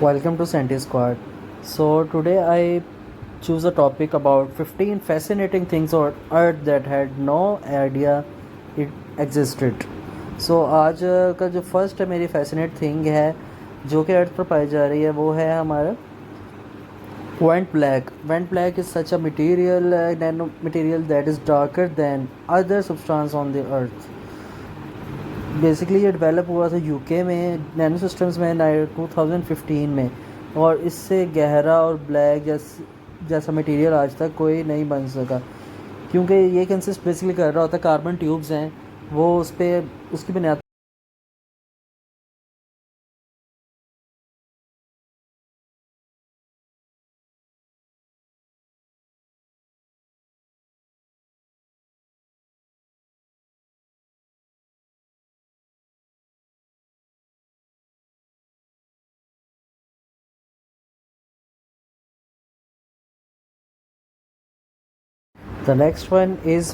Welcome to Scienti Squad. So today I choose a topic about 15 fascinating things on Earth that had no idea it existed. So आज का जो first मेरी fascinate thing है जो कि अर्थ पर पाई जा रही है वो है हमारा Vent black. Vent black is such a material, nano material that is darker than other substance on the earth. Basically ये डेवलप हुआ था यूके में नैनो सिस्टम्स में 2015 में, और इससे गहरा और ब्लैक जैसा मटेरियल आज तक कोई नहीं बन सका, क्योंकि ये कंसिस्ट बेसिकली कर रहा होता है कार्बन ट्यूब्स हैं वो उस पर उसकी बुनियाद। The next one is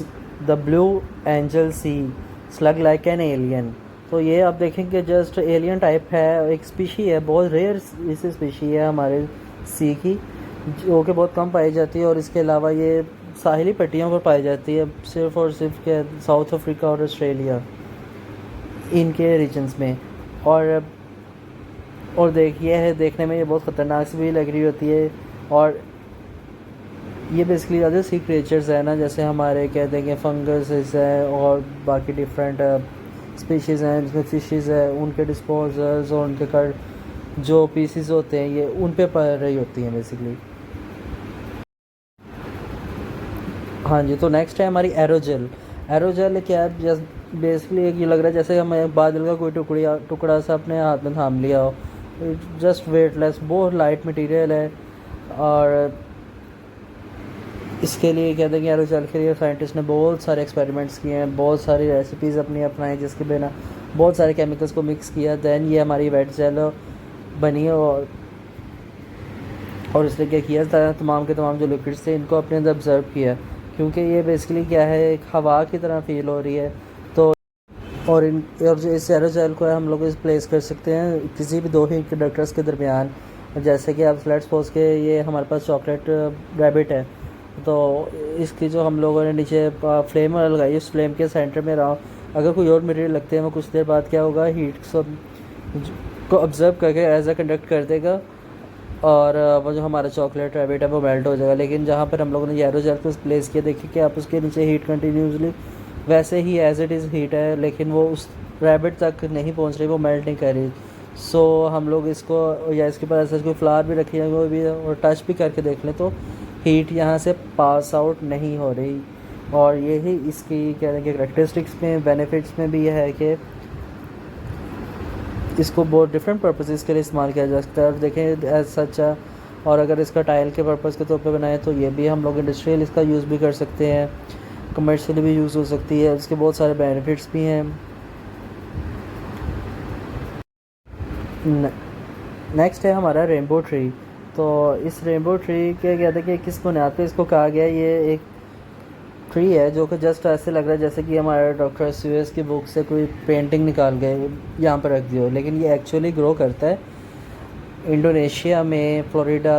the blue angel sea, slug like an alien. तो ये आप देखेंगे जस्ट एलियन टाइप है, एक स्पीशी है, बहुत रेयर इस स्पीशी है हमारे सी की, जो कि बहुत कम पाई जाती है, और इसके अलावा ये साहिली पट्टियों पर पाई जाती है सिर्फ और सिर्फ के साउथ अफ्रीका और ऑस्ट्रेलिया इनके रीजन्स में। और देखने में ये बहुत ख़तरनाक सी भी लग रही होती है, और ये बेसिकली अदर सी क्रिएचर्स है ना, जैसे हमारे कह देंगे फंगस है और बाकी डिफरेंट स्पीशीज़ हैं जिसमें फिशेस है, उनके डिस्पोजल्स और उनके कर जो पीसीज होते हैं ये उन पे पड़ रही होती हैं बेसिकली। हाँ जी, तो नेक्स्ट है हमारी एरोजेल। एरोजेल क्या है, जैसे बेसिकली ये लग रहा है जैसे हमें बादल का कोई टुकड़ा सा अपने हाथ में थाम लिया हो, जस्ट वेटलेस, बहुत लाइट मटेरियल है। और इसके लिए क्या देंगे, एरोजेल के लिए साइंटिस्ट ने बहुत सारे एक्सपेरिमेंट्स किए हैं, बहुत सारी रेसिपीज़ अपनी अपनाई, जिसके बिना बहुत सारे केमिकल्स को मिक्स किया, दैन ये हमारी वेट जेल बनी। और इसने क्या किया, तमाम के तमाम जो लिक्विड्स थे इनको अपने अंदर ऑब्जर्व किया, क्योंकि ये बेसिकली क्या है, एक हवा की तरह फील हो रही है। तो और जो इस एरोजेल को है हम लोग इस प्लेस कर सकते हैं किसी भी दो ही कंडक्टर्स के दरमियान। जैसे कि आप लेट्स सपोज के ये हमारे पास चॉकलेट रैबिट है, तो इसकी जो हम लोगों ने नीचे फ्लेम लगाई, उस फ्लेम के सेंटर में रहा, अगर कोई और मटेरियल लगते हैं वो कुछ देर बाद क्या होगा, हीट को ऑब्जर्व करके एज अ कंडक्ट कर देगा, और वो जो हमारा चॉकलेट रैबिट है वो मेल्ट हो जाएगा। लेकिन जहाँ पर हम लोगों ने एरोजेल को प्लेस किया, देखिए कि आप उसके नीचे हीट कंटिन्यूसली वैसे ही एज इट इज़ हीट है, लेकिन वो उस रैबिट तक नहीं पहुँच रही, वो मेल्ट नहीं कर रही। सो हम लोग इसको या इसके पास ऐसा कोई फ्लावर भी रखी है वो भी, और टच भी करके देख लें तो हीट यहाँ से पास आउट नहीं हो रही। और यही इसकी क्या कहते हैं करेक्टरिस्टिक्स में, बेनिफिट्स में भी यह है कि इसको बहुत डिफरेंट पर्पसेस के लिए इस्तेमाल किया जा सकता है। और देखें एज सच, और अगर इसका टाइल के पर्पज़ के तौर पे बनाए तो ये भी हम लोग इंडस्ट्रियल इसका यूज़ भी कर सकते हैं, कमर्शियली भी यूज़ हो सकती है, इसके बहुत सारे बेनिफिट्स भी हैं। नेक्स्ट है हमारा रेनबो ट्री। तो इस रेनबो ट्री के कहते हैं कि किस बुनियाद पे इसको कहा गया, ये एक ट्री है जो कि जस्ट ऐसे लग रहा है जैसे कि हमारे डॉक्टर स्यूएस की बुक से कोई पेंटिंग निकाल गए यहाँ पर रख दियो, लेकिन ये एक्चुअली ग्रो करता है इंडोनेशिया में, फ्लोरिडा,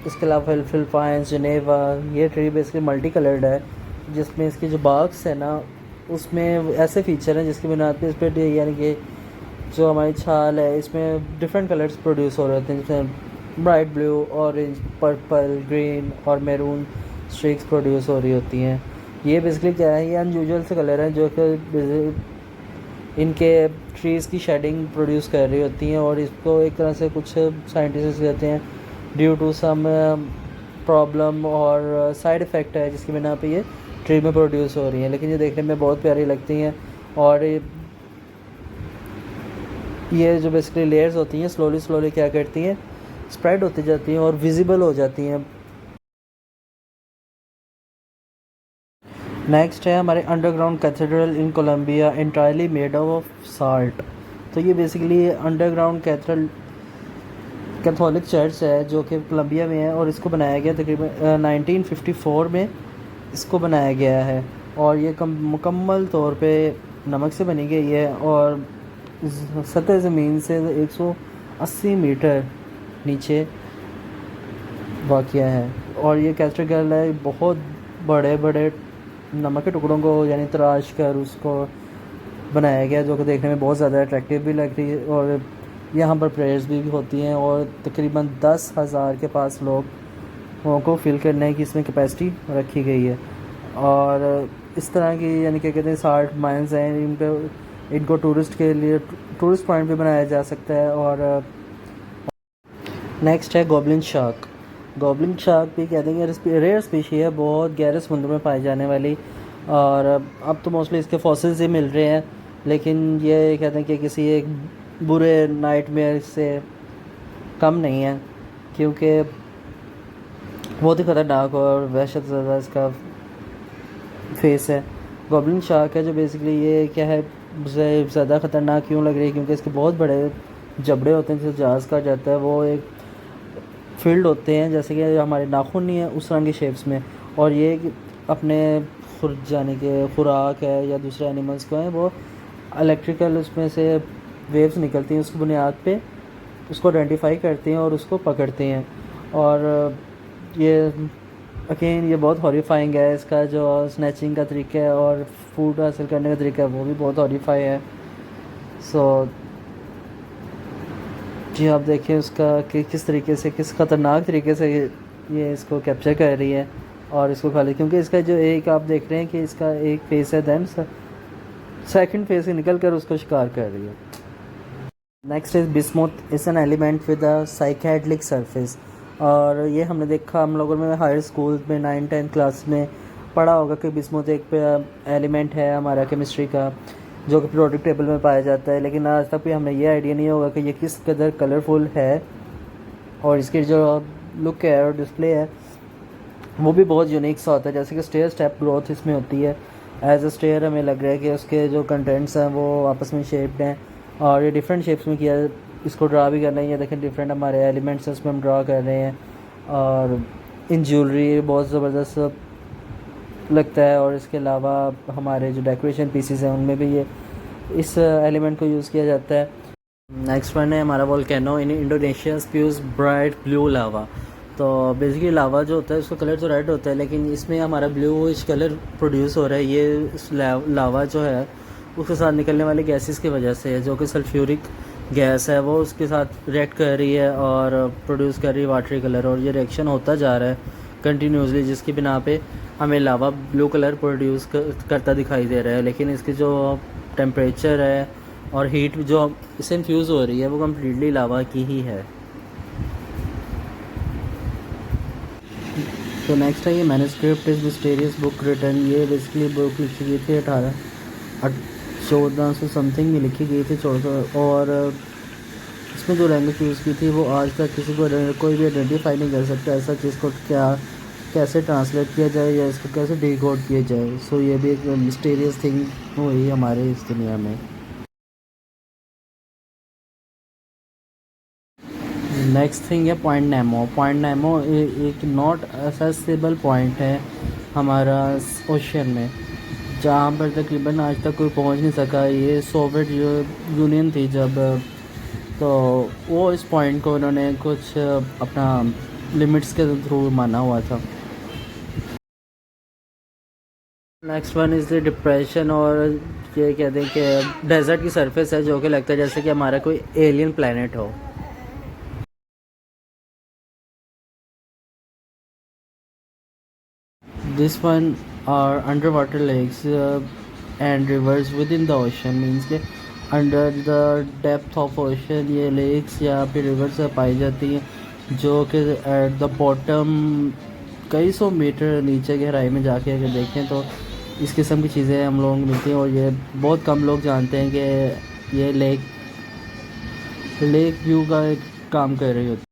इसके अलावा फिलिपाइंस, जिनेवा। ये ट्री बेसिकली मल्टी कलर्ड है, जिसमें इसकी जो बाग्स है ना उसमें ऐसे फीचर हैं जिसकी बुनियाद पे इस पर यानी कि जो हमारी छाल है इसमें डिफरेंट कलर्स प्रोड्यूस हो रहे होते हैं, जिसमें bright blue, orange, purple, green और मैरून स्ट्रिक्स प्रोड्यूस हो रही होती हैं। ये बेसिकली क्या है, ये अनयूजुअल से कलर हैं जो कि इनके ट्रीज़ की शेडिंग प्रोड्यूस कर रही होती हैं, और इसको एक तरह से कुछ साइंटिस्ट कहते हैं ड्यू टू सम प्रॉब्लम और साइड इफ़ेक्ट है जिसकी बिना पे ये ट्री में प्रोड्यूस हो रही हैं, लेकिन ये देखने में बहुत प्यारी लगती हैं। और ये जो बेसिकली लेयर्स होती हैं स्लोली क्या करती हैं, स्प्रेड होती जाती हैं और विजिबल हो जाती हैं। नेक्स्ट है हमारे underground cathedral in Colombia, entirely made of salt. तो ये बेसिकली अंडरग्राउंड कैथोलिक चर्च है जो कि कोलंबिया में है, और इसको बनाया गया तकरीबन 1954 में इसको बनाया गया है, और ये मुकम्मल तौर पे नमक से बनी गई है, और सतह ज़मीन से 180 मीटर नीचे वाक़या है। और ये कैस्ट्रगल है बहुत बड़े बड़े नमक के टुकड़ों को यानी तराश कर उसको बनाया गया, जो कि देखने में बहुत ज़्यादा अट्रैक्टिव भी लग रही है। और यहाँ पर प्रेयर्स भी होती हैं और तकरीबन 10,000 के पास लोगों को फिल करने की इसमें कैपेसिटी रखी गई है। और इस तरह की यानी क्या कहते हैं 60 माइल्स हैं, इनको टूरिस्ट के लिए टूरिस्ट पॉइंट भी बनाया जा सकता है। और नेक्स्ट है गॉबलिन शार्क। गॉबलिन शार्क भी कहते हैं कि रेयर स्पीशी है, बहुत गहरे समुद्र में पाई जाने वाली। और अब तो मोस्टली इसके फॉसिल्स ही मिल रहे हैं, लेकिन ये कहते हैं कि किसी एक बुरे नाइटमेयर से कम नहीं है, क्योंकि बहुत ही ख़तरनाक और वहशत ज़्यादा इसका फेस है। गॉबलिन शार्क है जो बेसिकली ये क्या है ज़्यादा ख़तरनाक क्यों लग रही है, क्योंकि इसके बहुत बड़े जबड़े होते हैं जिसे जहाज़ कहा जाता है। वो एक फील्ड होते हैं जैसे कि हमारे नाखून नहीं है उस रंग के शेप्स में, और ये अपने जाने के खुराक है या दूसरे एनिमल्स को हैं वो इलेक्ट्रिकल उसमें से वेव्स निकलती हैं, उसकी बुनियाद पे उसको आइडेंटिफाई करते हैं और उसको पकड़ते हैं। और ये अगेन ये बहुत हॉरिफाइंग है, इसका जो स्नैचिंग का तरीका है और फूड हासिल करने का तरीका है वो भी बहुत हॉरिफाई है। सो जी आप देखिए उसका कि किस तरीके से किस ख़तरनाक तरीके से ये इसको कैप्चर कर रही है और इसको खा ली, क्योंकि इसका जो एक आप देख रहे हैं कि इसका एक फेस है, दैन सेकंड फेस से निकल कर उसको शिकार कर रही है। Next is bismuth is an element with a psychedelic surface. और ये हमने देखा हम लोगों में हायर स्कूल में 9-10 क्लास में पढ़ा होगा कि बिस्मुथ एक एलिमेंट है हमारा केमिस्ट्री का, जो कि प्रोडक्ट टेबल में पाया जाता है। लेकिन आज तक भी हमें ये आइडिया नहीं होगा कि ये किस कदर कलरफुल है और इसकी जो लुक है और डिस्प्ले है वो भी बहुत यूनिक सा होता है। जैसे कि स्टेयर स्टेप ग्रोथ इसमें होती है, एज अ स्टेयर हमें लग रहा है कि उसके जो कंटेंट्स हैं वो आपस में शेप्ड हैं और ये डिफरेंट शेप्स में किया इसको ड्रा भी करना है। ये देखें डिफरेंट हमारे एलिमेंट्स हैं उसमें हम ड्रा कर रहे हैं, और इन ज्वेलरी बहुत ज़बरदस्त लगता है। और इसके अलावा हमारे जो डेकोरेशन पीसीस हैं उनमें भी ये इस एलिमेंट को यूज़ किया जाता है। नेक्स्ट वन है हमारा volcano in Indonesia spews bright blue lava. तो बेसिकली लावा जो होता है उसका कलर तो रेड होता है, लेकिन इसमें हमारा ब्लूइश कलर प्रोड्यूस हो रहा है। ये इस लावा जो है उसके साथ निकलने वाली गैसेस की वजह से है, जो कि सल्फ्यूरिक गैस है वो उसके साथ रिएक्ट कर रही है और प्रोड्यूस कर रही है वाटरी कलर, और ये रिएक्शन होता जा रहा है कंटिन्यूसली, जिसकी बिना पे हमें लावा ब्लू कलर प्रोड्यूस करता दिखाई दे रहा है। लेकिन इसकी जो टेम्परेचर है और हीट जो इससे इन्फ्यूज़ हो रही है वो कम्प्लीटली लावा की ही है। तो नेक्स्ट है ये manuscript is mysterious book return. ये बेसिकली बुक लिखी गई थी 1400 समथिंग में लिखी गई थी 1400, और इसमें जो लैंग्वेज यूज़ की थी वो आज तक किसी को कोई भी आइडेंटिफाई नहीं कर सकता ऐसा चीज़ को क्या कैसे ट्रांसलेट किया जाए या इसको कैसे डिकोड किया जाए। सो ये भी एक मिस्टीरियस थिंग हुई हमारे इस दुनिया में। नेक्स्ट थिंग है पॉइंट नेमो। पॉइंट नेमो एक नॉट असेसेबल पॉइंट है हमारा ओशन में, जहाँ पर तकरीबन आज तक कोई पहुँच नहीं सका। ये सोवियत यूनियन थी जब, तो वो इस पॉइंट को उन्होंने कुछ अपना लिमिट्स के थ्रू माना हुआ था। Next one is the depression, और ये कहते हैं कि डेजर्ट की सरफेस है जो कि लगता है जैसे कि हमारा कोई एलियन प्लेनेट हो। This one are underwater lakes and rivers within the ocean, means के under the depth of ocean ये lakes या फिर rivers पाई जाती हैं जो कि at the bottom कई सौ मीटर नीचे गहराई में जाके अगर देखें तो इस किस्म की चीज़ें हम लोगों को मिलती हैं। और ये बहुत कम लोग जानते हैं कि ये लेक व्यू का एक काम कर रही होती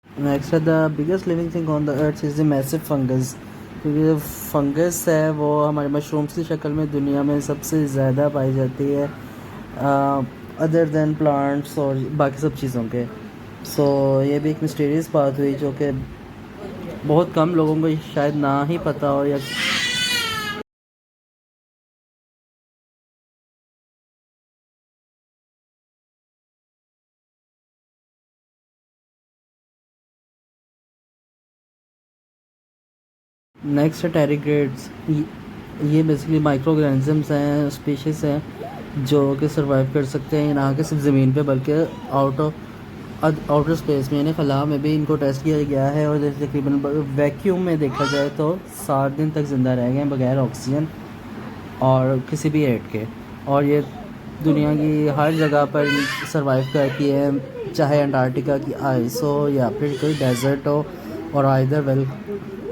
है। Next the biggest living thing on the earth is the massive fungus, क्योंकि जो फंगस है वो हमारे मशरूम्स की शक्ल में दुनिया में सबसे ज़्यादा पाई जाती है अदर दैन प्लांट्स और बाकी सब चीज़ों के। सो ये भी एक मिस्टीरियस बात हुई जो कि बहुत कम लोगों को शायद ना ही पता हो या नेक्स्ट है टेरिग्रेड्स। ये बेसिकली माइक्रो ऑर्गेनिजम्स हैं, स्पीशीज़ हैं जो कि सर्वाइव कर सकते हैं ना कि सिर्फ ज़मीन पे बल्कि आउटर स्पेस में, यानी खला में भी इनको टेस्ट किया गया है और तकरीबन वैक्यूम में देखा जाए तो 7 दिन तक ज़िंदा रह गए हैं बगैर ऑक्सीजन और किसी भी एड के। और ये दुनिया की हर जगह पर सर्वाइव करती है, चाहे अंटार्कटिका की आइस हो या फिर कोई डेजर्ट हो और आइदर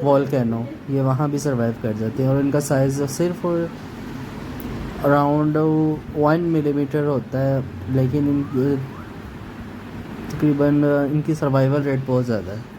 वॉल्केनो, ये वहाँ भी सर्वाइव कर जाते हैं। और इनका साइज़ सिर्फ अराउंड 1 मिलीमीटर होता है, लेकिन तकरीबन इनकी सर्वाइवल रेट बहुत ज़्यादा है।